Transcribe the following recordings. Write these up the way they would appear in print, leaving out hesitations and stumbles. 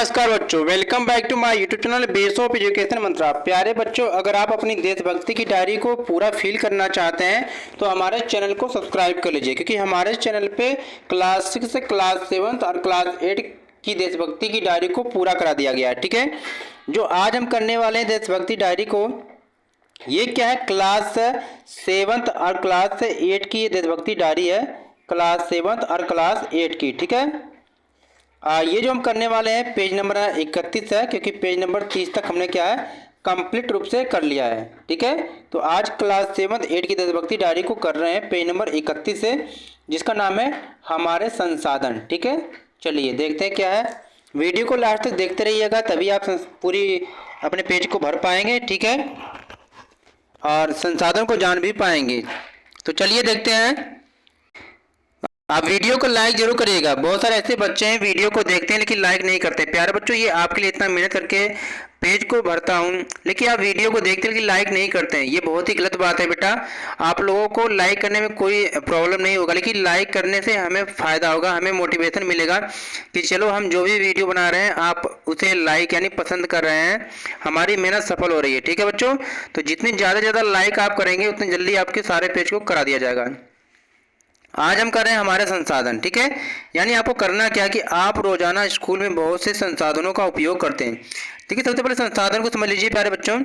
नमस्कार बच्चों, welcome back to my YouTube channel base of education Mantra. प्यारे बच्चों, अगर आप अपनी देशभक्ति की डायरी को पूरा फील करना चाहते हैं तो हमारे चैनल को सब्सक्राइब कर लीजिए, क्योंकि हमारे चैनल पे क्लास 6 से क्लास 7 और क्लास 8 की देशभक्ति की डायरी को पूरा करा दिया गया है। ठीक है, जो आज हम करने वाले हैं देशभक्ति डायरी को, ये क्या है, क्लास 7 और क्लास 8 की ये देशभक्ति डायरी है, क्लास 7 और क्लास 8 की। ठीक है, ये जो हम करने वाले हैं पेज नंबर 31 है, क्योंकि पेज नंबर 30 तक हमने क्या है कंप्लीट रूप से कर लिया है। ठीक है, तो आज क्लास 7 8 की देशभक्ति डायरी को कर रहे हैं पेज नंबर 31 से, जिसका नाम है हमारे संसाधन। ठीक है, चलिए देखते हैं क्या है। वीडियो को लास्ट तक देखते रहिएगा, तभी आप पूरी अपने पेज को भर पाएंगे। ठीक है, और संसाधन को जान भी पाएंगे। तो चलिए देखते हैं। आप वीडियो को लाइक जरूर करिएगा। बहुत सारे ऐसे बच्चे हैं वीडियो को देखते हैं लेकिन लाइक नहीं करते। प्यारे बच्चों, ये आपके लिए इतना मेहनत करके पेज को भरता हूँ, लेकिन आप वीडियो को देखते हैं लेकिन लाइक नहीं करते हैं, ये बहुत ही गलत बात है बेटा। आप लोगों को लाइक करने में कोई प्रॉब्लम नहीं होगा, लेकिन लाइक करने से हमें फ़ायदा होगा, हमें मोटिवेशन मिलेगा कि चलो हम जो भी वीडियो बना रहे हैं आप उसे लाइक यानी पसंद कर रहे हैं, हमारी मेहनत सफल हो रही है। ठीक है बच्चों, तो जितनी ज़्यादा से ज़्यादा लाइक आप करेंगे उतनी जल्दी आपके सारे पेज को करा दिया जाएगा। आज हम कर रहे हैं हमारे संसाधन। ठीक है, यानी आपको करना क्या है कि आप रोजाना स्कूल में बहुत से संसाधनों का उपयोग करते हैं। ठीक है, सबसे पहले संसाधन को समझ लीजिए प्यारे बच्चों,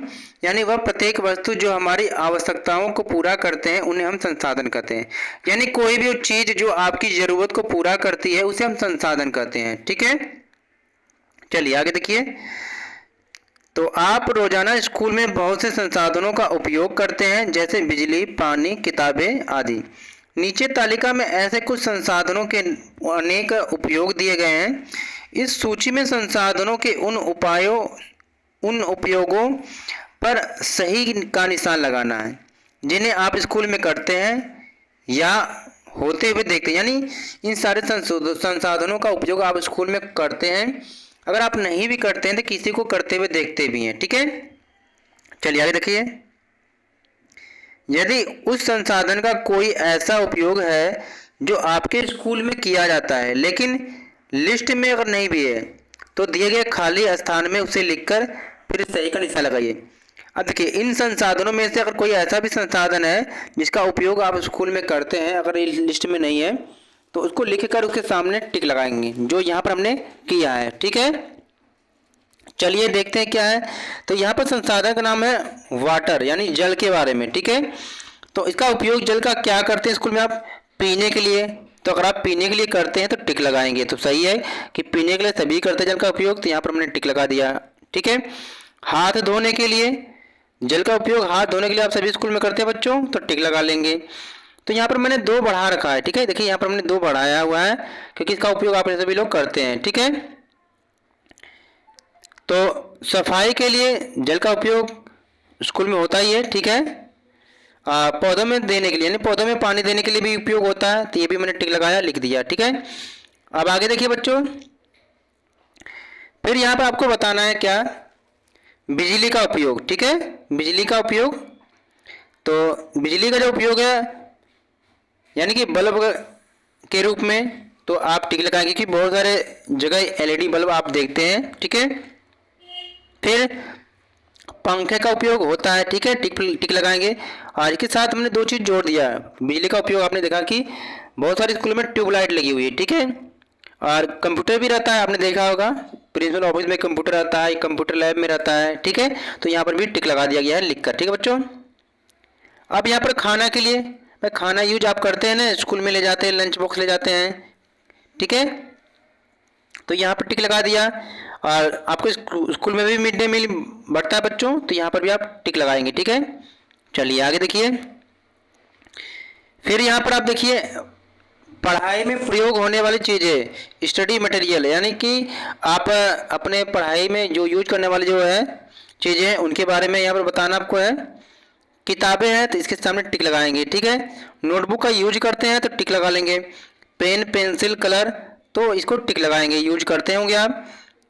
यानी वह प्रत्येक वस्तु जो हमारी आवश्यकताओं को पूरा करते हैं उन्हें हम संसाधन कहते हैं। यानी कोई भी चीज जो आपकी जरूरत को पूरा करती है उसे हम संसाधन कहते हैं। ठीक है, चलिए आगे देखिए। तो आप रोजाना स्कूल में बहुत से संसाधनों का उपयोग करते हैं, जैसे बिजली, पानी, किताबें आदि। नीचे तालिका में ऐसे कुछ संसाधनों के अनेक उपयोग दिए गए हैं। इस सूची में संसाधनों के उन उपयोगों पर सही का निशान लगाना है जिन्हें आप स्कूल में करते हैं या होते हुए देखते हैं। यानी इन सारे संसाधनों का उपयोग आप स्कूल में करते हैं, अगर आप नहीं भी करते हैं तो किसी को करते हुए देखते भी हैं। ठीक है, चलिए आगे देखिए। यदि उस संसाधन का कोई ऐसा उपयोग है जो आपके स्कूल में किया जाता है लेकिन लिस्ट में अगर नहीं भी है, तो दिए गए खाली स्थान में उसे लिखकर फिर सही का निशान लगाइए। अब देखिए, इन संसाधनों में से अगर कोई ऐसा भी संसाधन है जिसका उपयोग आप स्कूल में करते हैं, अगर ये लिस्ट में नहीं है तो उसको लिखकर उसके सामने टिक लगाएंगे, जो यहाँ पर हमने किया है। ठीक है, चलिए देखते हैं क्या है। तो यहाँ पर संसाधन का नाम है वाटर, यानी जल के बारे में। ठीक है, तो इसका उपयोग जल का क्या करते हैं स्कूल में आप, पीने के लिए। तो अगर आप पीने के लिए करते हैं तो टिक लगाएंगे, तो सही है कि पीने के लिए सभी करते हैं जल का उपयोग, तो यहाँ पर हमने टिक लगा दिया। ठीक है, हाथ धोने के लिए, जल का उपयोग हाथ धोने के लिए आप सभी स्कूल में करते हैं बच्चों, तो टिक लगा लेंगे। तो यहाँ पर मैंने 2 बढ़ा रखा है। ठीक है, देखिए यहाँ पर हमने 2 बढ़ाया हुआ है क्योंकि इसका उपयोग आप सभी लोग करते हैं। ठीक है, तो सफाई के लिए जल का उपयोग स्कूल में होता ही है। ठीक है, पौधों में देने के लिए, यानी पौधों में पानी देने के लिए भी उपयोग होता है, तो ये भी मैंने टिक लगाया, लिख दिया। ठीक है, अब आगे देखिए बच्चों। फिर यहाँ पर आपको बताना है क्या, बिजली का उपयोग। ठीक है, बिजली का उपयोग, तो बिजली का जो उपयोग है यानी कि बल्ब के रूप में, तो आप टिक लगाएंगे कि बहुत सारे जगह एलईडी बल्ब आप देखते हैं। ठीक है, फिर पंखे का उपयोग होता है। ठीक है, टिक लगाएंगे। और इसके साथ हमने 2 चीज़ जोड़ दिया है। बिजली का उपयोग आपने देखा कि बहुत सारे स्कूलों में ट्यूबलाइट लगी हुई है। ठीक है, और कंप्यूटर भी रहता है, आपने देखा होगा प्रिंसिपल ऑफिस में कंप्यूटर रहता है, कंप्यूटर लैब में रहता है। ठीक है, तो यहाँ पर भी टिक लगा दिया गया है लिखकर। ठीक है बच्चों, अब यहाँ पर खाना के लिए, खाना यूज आप करते हैं ना, स्कूल में ले जाते हैं, लंच बॉक्स ले जाते हैं। ठीक है, तो यहाँ पर टिक लगा दिया। और आपको स्कूल में भी मिड डे मील बढ़ता है बच्चों, तो यहाँ पर भी आप टिक लगाएंगे। ठीक है, चलिए आगे देखिए। फिर यहाँ पर आप देखिए, पढ़ाई में प्रयोग होने वाली चीज़ें, स्टडी मटेरियल, यानी कि आप अपने पढ़ाई में जो यूज करने वाली जो है चीज़ें हैं उनके बारे में यहाँ पर बताना आपको है। किताबें हैं तो इसके सामने टिक लगाएंगे। ठीक है, नोटबुक का यूज करते हैं तो टिक लगा लेंगे। पेन, पेंसिल, कलर, तो इसको टिक लगाएंगे, यूज करते होंगे आप।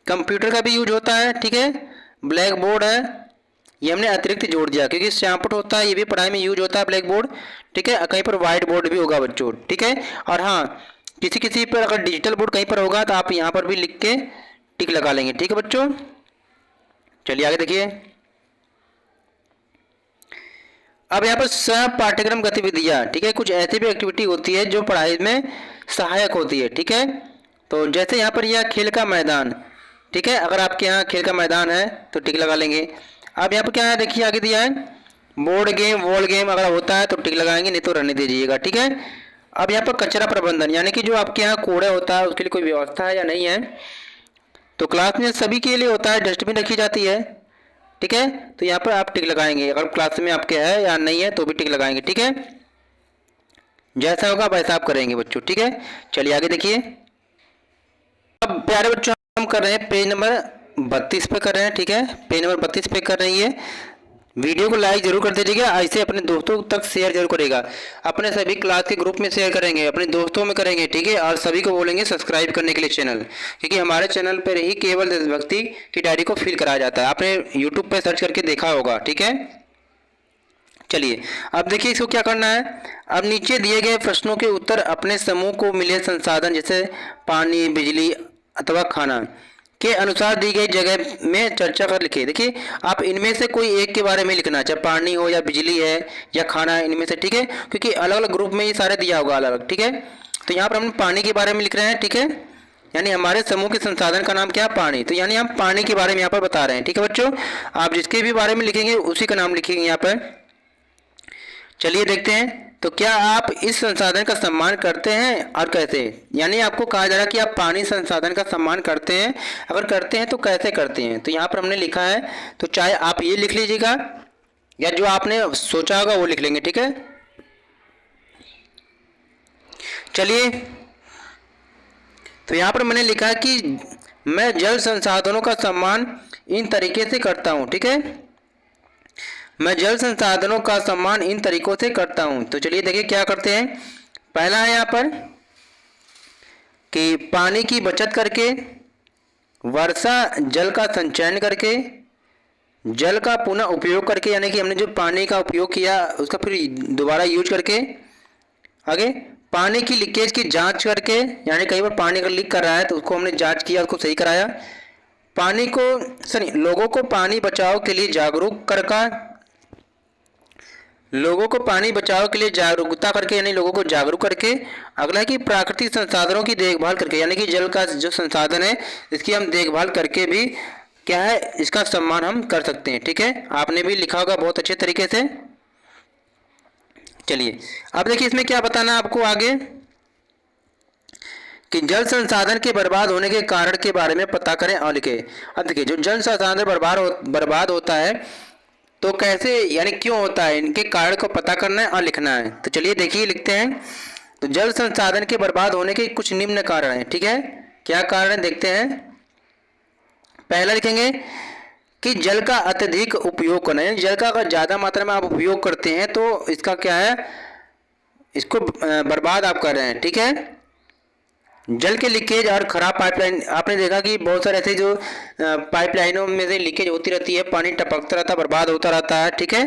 कंप्यूटर का भी यूज होता है। ठीक है, ब्लैक बोर्ड है, ये हमने अतिरिक्त जोड़ दिया क्योंकि श्यामपुट होता है, ये भी पढ़ाई में यूज होता है ब्लैक बोर्ड। ठीक है, कहीं पर वाइट बोर्ड भी होगा बच्चों। ठीक है, और हाँ, किसी किसी पर अगर डिजिटल बोर्ड कहीं पर होगा तो आप यहाँ पर भी लिख के टिक लगा लेंगे। ठीक है बच्चों, चलिए आगे देखिए। अब यहाँ पर सह पाठ्यक्रम गतिविधियाँ, ठीक है, कुछ ऐसी भी एक्टिविटी होती है जो पढ़ाई में सहायक होती है। ठीक है, तो जैसे यहाँ पर यह खेल का मैदान, ठीक है, अगर आपके यहाँ खेल का मैदान है तो टिक लगा लेंगे। अब यहाँ पर क्या है देखिए, आगे दिया है बोर्ड गेम वॉल गेम, अगर होता है तो टिक लगाएंगे, नहीं तो रहने दीजिएगा। ठीक है, अब यहाँ पर कचरा प्रबंधन, यानी कि जो आपके यहाँ कूड़ा होता है उसके लिए कोई व्यवस्था है या नहीं है, तो क्लास में सभी के लिए होता है, डस्टबिन रखी जाती है। ठीक है, तो यहाँ पर आप टिक लगाएंगे, अगर क्लास में आपके है या नहीं है तो भी टिक लगाएंगे। ठीक है, जैसा होगा वैसा आप करेंगे बच्चों। ठीक है, चलिए आगे देखिए। अब प्यारे बच्चों हम कर रहे हैं पेज नंबर 32 पे कर रहे हैं। ठीक है, पेज नंबर 32 पे कर रहे हैं। वीडियो को लाइक जरूर कर दीजिएगा, ऐसे अपने दोस्तों तक शेयर जरूर करेगा, अपने सभी क्लास के ग्रुप में शेयर करेंगे, अपने दोस्तों में करेंगे। ठीक है, और सभी को बोलेंगे सब्सक्राइब करने के लिए चैनल, क्योंकि हमारे चैनल पर ही केवल देशभक्ति की डायरी को फिल कराया जाता है। आपने यूट्यूब पर सर्च करके देखा होगा। ठीक है, चलिए अब देखिए इसको क्या करना है। अब नीचे दिए गए प्रश्नों के उत्तर अपने समूह को मिले संसाधन जैसे पानी, बिजली अथवा खाना के अनुसार दी गई जगह में चर्चा कर लिखे। देखिए आप इनमें से कोई एक के बारे में लिखना, चाहे पानी हो या बिजली है या खाना है, इनमें से। ठीक है, क्योंकि अलग अलग ग्रुप में ये सारे दिया होगा अलग अलग। ठीक है, तो यहाँ पर हम पानी के बारे में लिख रहे हैं। ठीक है, यानी हमारे समूह के संसाधन का नाम क्या है, पानी, तो यानी हम पानी के बारे में यहाँ पर बता रहे हैं। ठीक है बच्चों, आप जिसके भी बारे में लिखेंगे उसी का नाम लिखेंगे यहाँ पर। चलिए देखते हैं, तो क्या आप इस संसाधन का सम्मान करते हैं और कैसे, यानी आपको कहा जा रहा है कि आप पानी संसाधन का सम्मान करते हैं, अगर करते हैं तो कैसे करते हैं। तो यहाँ पर हमने लिखा है, तो चाहे आप ये लिख लीजिएगा या जो आपने सोचा होगा वो लिख लेंगे। ठीक है, चलिए तो यहाँ पर मैंने लिखा है कि मैं जल संसाधनों का सम्मान इन तरीके से करता हूँ। ठीक है, मैं जल संसाधनों का सम्मान इन तरीकों से करता हूं। तो चलिए देखिए क्या करते हैं। पहला है यहाँ पर कि पानी की बचत करके, वर्षा जल का संचयन करके, जल का पुनः उपयोग करके, यानी कि हमने जो पानी का उपयोग किया उसका फिर दोबारा यूज करके, आगे पानी की लीकेज की जांच करके, यानी कई बार पानी अगर लीक कर रहा है तो उसको हमने जांच किया, उसको सही कराया। पानी को लोगों को पानी बचाओ के लिए जागरूक करके, लोगों को पानी बचाओ के लिए जागरूकता करके, यानी लोगों को जागरूक करके। अगला है कि प्राकृतिक संसाधनों की देखभाल करके, यानी कि जल का जो संसाधन है इसकी हम देखभाल करके भी क्या है, इसका सम्मान हम कर सकते हैं। ठीक है, आपने भी लिखा होगा बहुत अच्छे तरीके से। चलिए अब देखिए इसमें क्या बताना है आपको आगे, कि जल संसाधन के बर्बाद होने के कारण के बारे में पता करें और लिखें। अब देखिए जो जल संसाधन बर्बाद होता है तो कैसे, यानी क्यों होता है, इनके कारण को पता करना है और लिखना है। तो चलिए देखिए लिखते हैं। तो जल संसाधन के बर्बाद होने के कुछ निम्न कारण हैं। ठीक है, क्या कारण है देखते हैं। पहला लिखेंगे कि जल का अत्यधिक उपयोग करना, यानी जल का अगर ज़्यादा मात्रा में आप उपयोग करते हैं तो इसका क्या है, इसको बर्बाद आप कर रहे हैं। ठीक है, जल के लीकेज और खराब पाइपलाइन, आपने देखा कि बहुत सारे ऐसे जो पाइपलाइनों में से लीकेज होती रहती है, पानी टपकता रहता है, बर्बाद होता रहता है। ठीक है,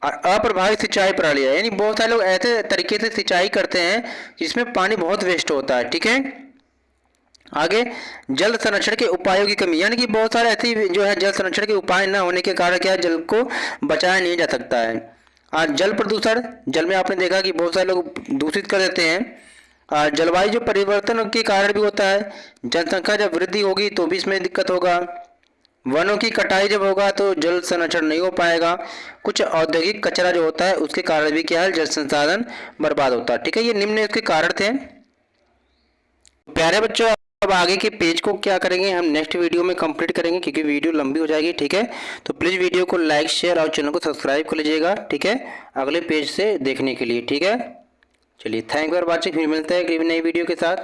और अप्रभावित सिंचाई प्रणाली है, यानी बहुत सारे लोग ऐसे तरीके से सिंचाई करते हैं जिसमें पानी बहुत वेस्ट होता है। ठीक है, आगे जल संरक्षण के उपायों की कमी, यानी कि बहुत सारे ऐसे जो है जल संरक्षण के उपाय न होने के कारण क्या है, जल को बचाया नहीं जा सकता है। और जल प्रदूषण, जल में आपने देखा कि बहुत सारे लोग दूषित कर देते हैं। जलवायु जो परिवर्तन के कारण भी होता है, जनसंख्या जब वृद्धि होगी तो भी इसमें दिक्कत होगा। वनों की कटाई जब होगा तो जल संरक्षण नहीं हो पाएगा। कुछ औद्योगिक कचरा जो होता है उसके कारण भी क्या है, जल संसाधन बर्बाद होता है। ठीक है, ये निम्न इसके कारण थे। प्यारे बच्चों अब आगे के पेज को क्या करेंगे, हम नेक्स्ट वीडियो में कंप्लीट करेंगे क्योंकि वीडियो लंबी हो जाएगी। ठीक है, तो प्लीज़ वीडियो को लाइक शेयर और चैनल को सब्सक्राइब कर लीजिएगा। ठीक है, अगले पेज से देखने के लिए। ठीक है, चलिए थैंक यू फॉर वॉचिंग, फिर मिलते हैं एक नई वीडियो के साथ।